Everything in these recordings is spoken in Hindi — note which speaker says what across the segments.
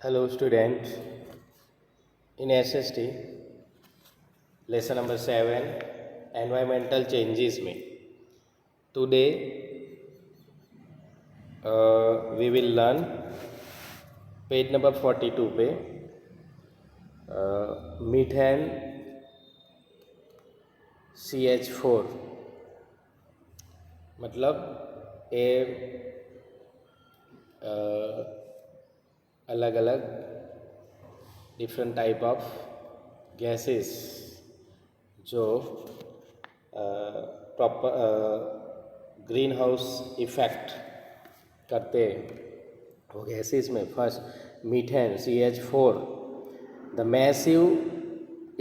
Speaker 1: Hello student, in SST lesson number 7 environmental changes में today we will learn page number 42 पे मीथेन CH4 मतलब ए अलग अलग डिफरेंट टाइप ऑफ गैसेस जो प्रॉपर ग्रीन हाउस इफेक्ट करते वो गैसेस में first methane CH4 the massive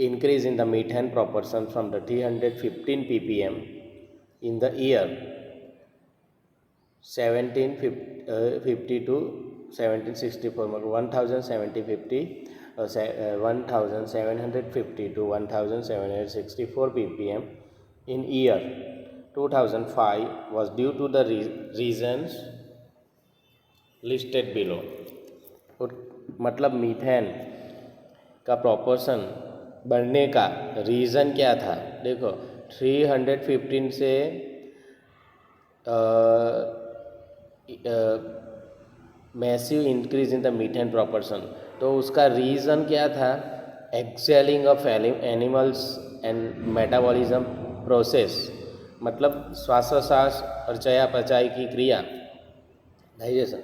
Speaker 1: increase in the methane proportion from the 315 ppm in the year 1750 to 1764 1750 to 1764 ppm in year 2005 was due to the reasons listed below. मतलब मीथेन का प्रोपोर्शन बढ़ने का रीज़न क्या था? देखो 315 से massive increase in the methane proportion, तो उसका रीज़न क्या था? Excelling of animals and metabolism process, मतलब श्वासोच्छ्वास और चयापचय की क्रिया डाइजेशन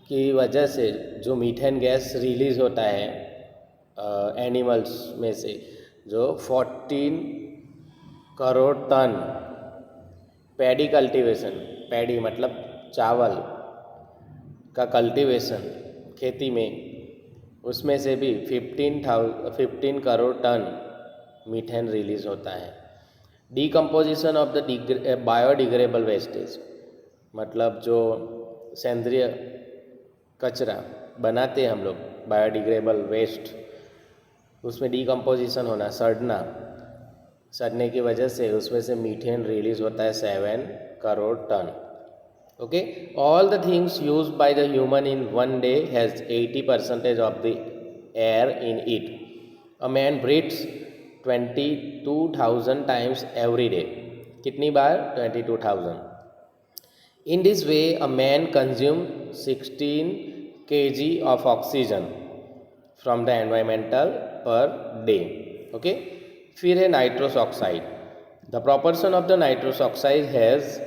Speaker 1: की वजह से जो मीथेन गैस रिलीज़ होता है एनिमल्स में से, जो 14 crore ton paddy cultivation, paddy मतलब चावल का कल्टीवेशन खेती में, उसमें से भी 15 करोड़ टन मीथेन रिलीज होता है. Decomposition of the biodegradable wastage, मतलब जो सेंद्रीय कचरा बनाते हैं हम लोग, बायोडिग्रेडेबल वेस्ट, उसमें डीकम्पोजिशन होना, सड़ने की वजह से उसमें से मीथेन रिलीज होता है 7 crore ton. Okay, all the things used by the human in one day has 80% of the air in it. A man breathes 22,000 times every day. कितनी बार? 22,000. In this way a man consume 16 kg of oxygen from the environmental per day. Okay, फिर है nitrous oxide. The proportion of the nitrous oxide has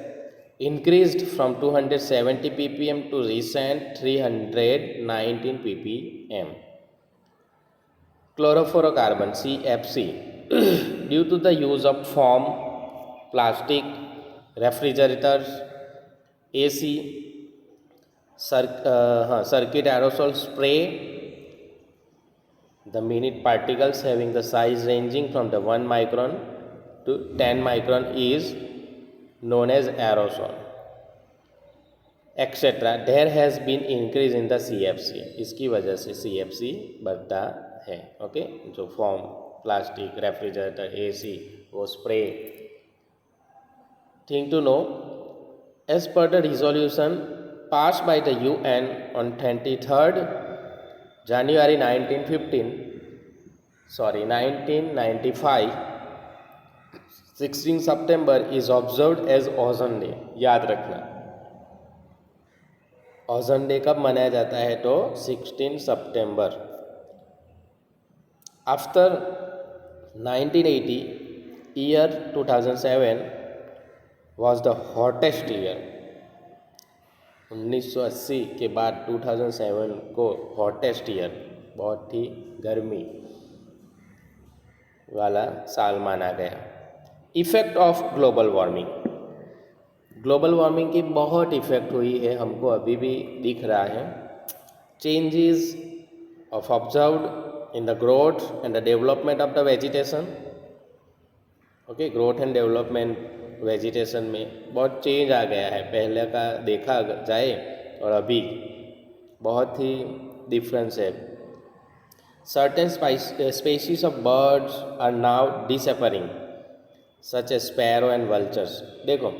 Speaker 1: increased from 270 ppm to recent 319 ppm. Chlorofluorocarbon CFC due to the use of foam, plastic, refrigerators, AC, circuit aerosol spray, the minute particles having the size ranging from the 1 micron to 10 micron is known as aerosol, etc. There has been increase in the CFC. इसकी वजह से CFC बढ़ता है. ओके, जो फॉर्म, प्लास्टिक, रेफ्रिजरेटर, AC, वो spray. Thing to know, as per the resolution passed by the UN on 23rd January 1995, 16 September is observed as ozone day. याद रखना, ओजोन डे कब मनाया जाता है? तो 16 सितंबर. After 1980, year 2007 was the hottest year. 1980 के बाद 2007 को हॉटेस्ट ईयर, बहुत ही गर्मी वाला साल माना गया. Effect of global warming. Global warming की बहुत इफ़ेक्ट हुई है, हमको अभी भी दिख रहा है. Changes of observed in the growth and the development of the vegetation. Okay, growth and development vegetation में बहुत चेंज आ गया है. पहले का देखा जाए और अभी बहुत ही डिफरेंस है. Certain species of birds are now disappearing such a sparrow and vultures. देखो,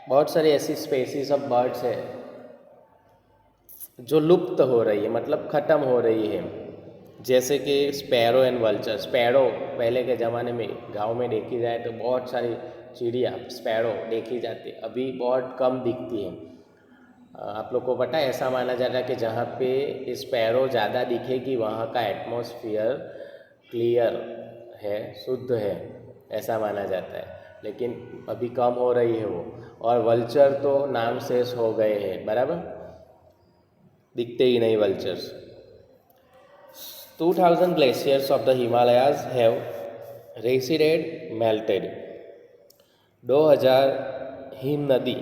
Speaker 1: बहुत सारी ऐसी स्पेसीज ऑफ बर्ड्स है जो लुप्त हो रही है, मतलब ख़त्म हो रही है, जैसे कि स्पैरो एंड वल्चर। स्पैरो पहले के ज़माने में गांव में देखी जाए तो बहुत सारी चिड़िया स्पैरो देखी जाती, अभी बहुत कम दिखती हैं। आप लोग को पता है, ऐसा माना जाता है कि जहाँ पे स्पैरो ज़्यादा दिखेगी वहाँ का एटमॉस्फेयर क्लियर है, शुद्ध है, ऐसा माना जाता है। लेकिन अभी कम हो रही है वो। और वल्चर तो नाम शेष हो गए हैं, बराबर, दिखते ही नहीं vultures. 2000 glaciers of the Himalayas have receded, melted। 2000 him नदी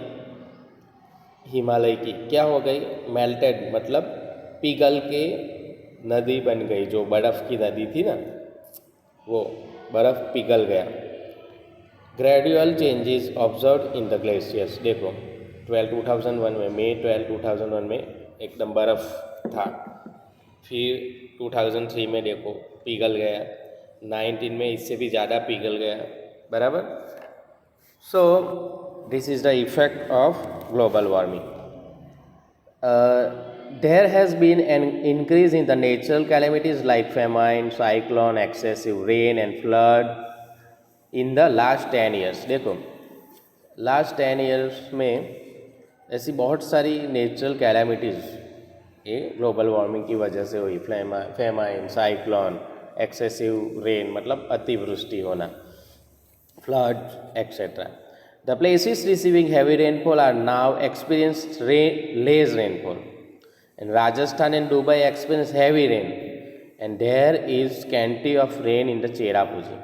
Speaker 1: हिमालय की क्या हो गई, मेल्टेड, मतलब पिघल के नदी बन गई। जो बर्फ़ की नदी थी ना, वो बर्फ़ पिघल गया। Gradual changes observe in the glaciers. देखो 2001 में, मई 2001 में एकदम बर्फ़ था, फिर 2003 में देखो पिघल गया, 19 में इससे भी ज़्यादा पिघल गया, बराबर। So this is the effect of global warming. There has been an increase in the natural calamities like famine, cyclone, excessive rain and flood in the last 10 years। देखो लास्ट 10 ईयर्स में ऐसी बहुत सारी नेचुरल कैलामिटीज़ ये ग्लोबल वार्मिंग की वजह से हुई। फेमाइन, साइक्लोन, एक्सेसिव रेन मतलब अतिवृष्टि होना, flood etcetera. The places receiving heavy rainfall are now experience less rainfall, and Rajasthan and Dubai experience heavy rain, and there is scanty of rain in the Cherrapunji.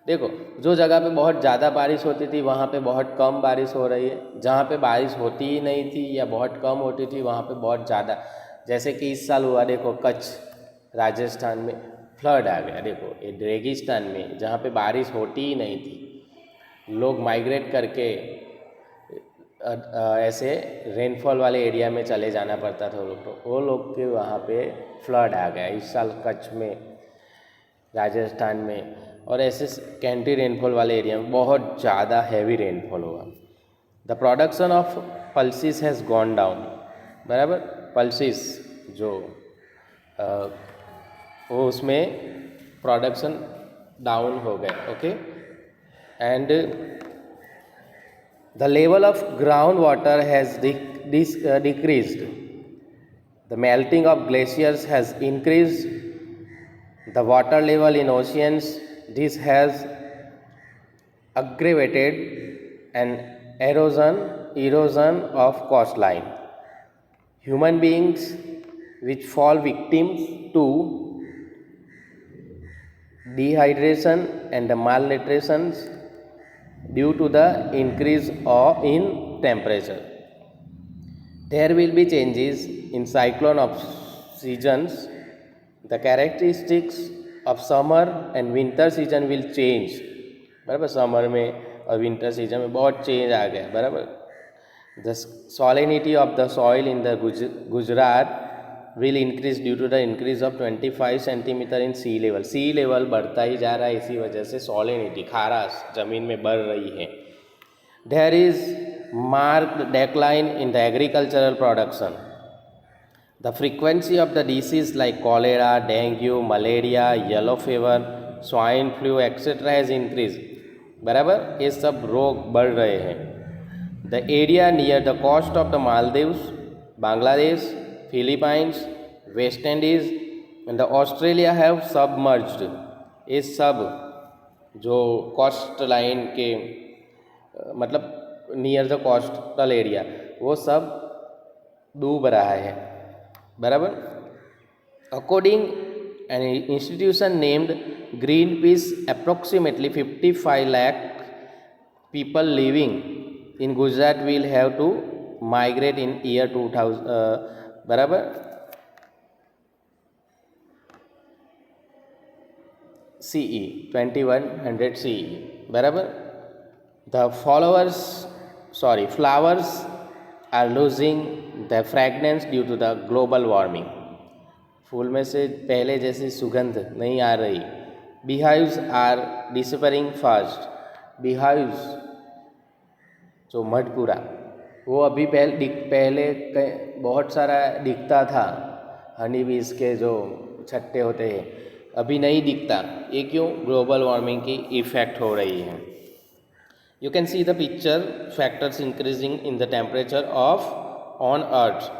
Speaker 1: देखो जो जगह पे बहुत ज़्यादा बारिश होती थी वहाँ पे बहुत कम बारिश हो रही है, जहाँ पे बारिश होती ही नहीं थी या बहुत कम होती थी वहाँ पे बहुत ज़्यादा। जैसे कि इस साल हुआ, देखो कच्छ राजस्थान में फ्लड आ गया। देखो ये रेगिस्तान में जहाँ पे बारिश होती ही नहीं थी, लोग माइग्रेट करके ऐसे रेनफॉल वाले एरिया में चले जाना पड़ता था वो लोग के वहाँ पे फ्लड आ गया इस साल कच्छ में, राजस्थान में, और ऐसे कैंटी रेनफॉल वाले एरिया में बहुत ज़्यादा हैवी रेनफॉल हुआ। The production of pulses has gone down, बराबर। पल्सिस जो वो उसमें प्रोडक्शन डाउन हो गए, okay. And the level of ground water has decreased, the melting of glaciers has increased, the water level in oceans, this has aggravated an erosion of coastline. Human beings which fall victims to dehydration and malnutrition due to the increase in temperature. There will be changes in cyclone of seasons. The characteristics of summer and winter season will change, बराबर। समर में और विंटर सीजन में बहुत चेंज आ गया, बराबर। The salinity of the soil in the Gujarat will increase due to the increase of 25 centimetre in sea level. Sea level बढ़ता ही जा रहा है, इसी वजह से सॉलिनिटी, खाराश ज़मीन में बढ़ रही है। There is marked decline in the agricultural production. The frequency of the disease like cholera, dengue, malaria, yellow fever, swine flu etc. has increased, बराबर। ये सब रोग बढ़ रहे हैं। The area near the coast of the Maldives, Bangladesh, Philippines, West Indies and the Australia have submerged। ये सब जो कोस्ट लाइन के मतलब नियर द कोस्टल एरिया, वो सब डूब रहा है, बराबर। According an institution named Greenpeace, approximately 55 lakh people living in Gujarat will have to migrate in year 2000, बराबर। CE 2100 CE, बराबर। The flowers are losing the fragrance due to the global warming. फूल में से पहले जैसी सुगंध नहीं आ रही। Beehives are disappearing fast. Beehives जो मधुपुरा वो अभी पहले बहुत सारा दिखता था, हनी बीज के जो छत्ते होते हैं, अभी नहीं दिखता। ये क्यों? ग्लोबल वार्मिंग की इफ़ेक्ट हो रही है। You can see the picture, factors increasing in the temperature of on earth.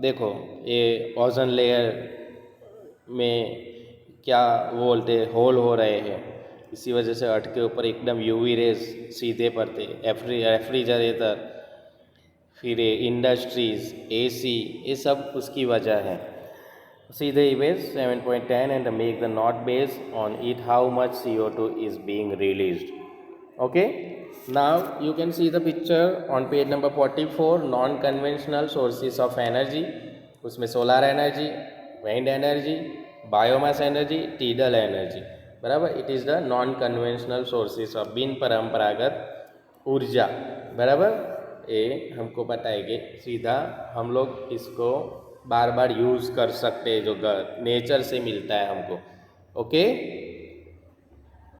Speaker 1: देखो ये ओजोन लेयर में क्या बोलते हैं, होल हो रहे हैं, इसी वजह से अर्थ के ऊपर एकदम यूवी रेज सीधे पड़ते, रेफ्रिजरेटर, फिर इंडस्ट्रीज, एसी, ये सब उसकी वजह है। See the image 7.10 and make the note based on it how much CO2 is being released. Okay, now you can see the picture on page number 44, non-conventional sources of energy. उसमें solar energy, wind energy, biomass energy, tidal energy, बराबर। It is the non conventional sources of बिन परंपरागत ऊर्जा, बराबर। ये हमको बताएंगे सीधा, हम लोग इसको बार बार यूज़ कर सकते हैं, जो नेचर से मिलता है हमको। ओके।